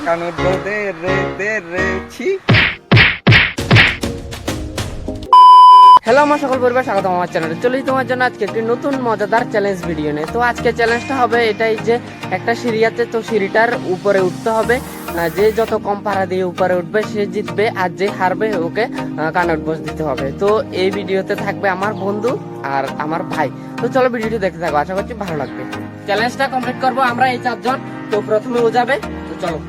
কানুর বউ দে রে ছি। হ্যালো আমার সকল পরিবার, স্বাগতম আমার চ্যানেলে। চলেছি তোমার জন্য আজকে একটি নতুন মজাদার চ্যালেঞ্জ ভিডিও নিয়ে। তো আজকে চ্যালেঞ্জটা হবে এটাই যে একটা সিঁড়ি আছে, তো সিঁড়িটার উপরে উঠতে হবে। যে যত কম পাড়া দিয়ে উপরে উঠবে সে জিতবে, আর যে হারবে ওকে কানট বস দিতে হবে। তো এই ভিডিওতে থাকবে আমার বন্ধু আর আমার ভাই। তো চলো ভিডিওটি দেখতে থাকো, আশা করছি ভালো লাগবে। চ্যালেঞ্জটা কমপ্লিট করবো আমরা এই চারজন। তো প্রথমে ও যাবে, তো চলো।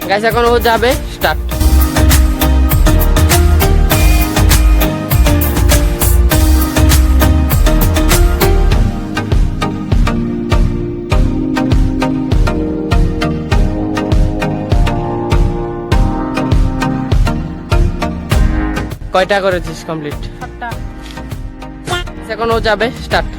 গাইস এখন ও যাবে, স্টার্ট। কয়টা করেছিস কমপ্লিট? এখন ও যাবে, স্টার্ট।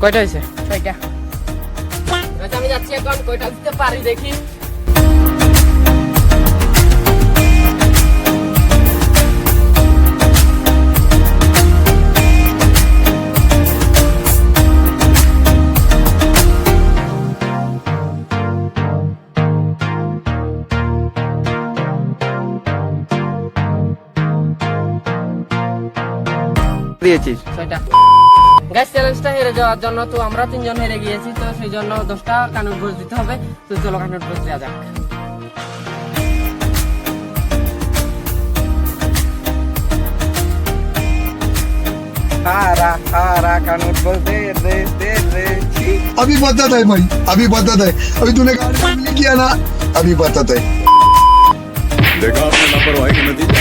কয়টা হয়েছে? 6টা। আমি যাচ্ছি এখন, কয়টা দিতে পারি দেখি। দিয়েছিস 6টা। গ্যাস চ্যালেঞ্জটা হেরে যাওয়ার জন্য তো আমরা 3 জন হেরে গিয়েছি, তো সেই জন্য 10টা কানুট বস দিতে হবে। তো চলো কানুট বস দেওয়া যাক। हारा कानून बोल दे रे छी। अभी बताता है भाई, अभी बताता है। अभी तूने गाड़ी नहीं किया ना, अभी बताता है। देखा आपने लापरवाही का नतीजा।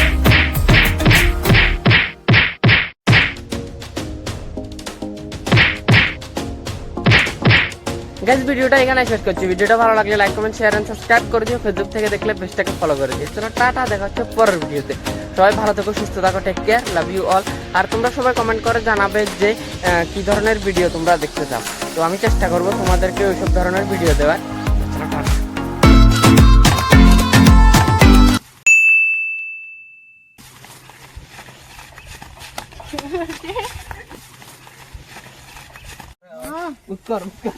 গাইস ভিডিওটা এখানে শেষ করছি। ভিডিওটা ভালো লাগলে like comment share and subscribe করে দিও। ফেসবুক থেকে দেখলে পেজটাকে ফলো করে দিও। চলো টাটা, দেখা হচ্ছে পরের ভিডিওতে। সবাই ভালো থেকো, সুস্থ থাকো, take care, love you all. আর তোমরা সবাই কমেন্ট করে জানাবে যে কি ধরনের ভিডিও তোমরা দেখতে চাও। তো আমি চেষ্টা করবো তোমাদেরকে ওইসব ধরনের ভিডিও দেওয়ার। চলো টাটা। উত্তর উত্তর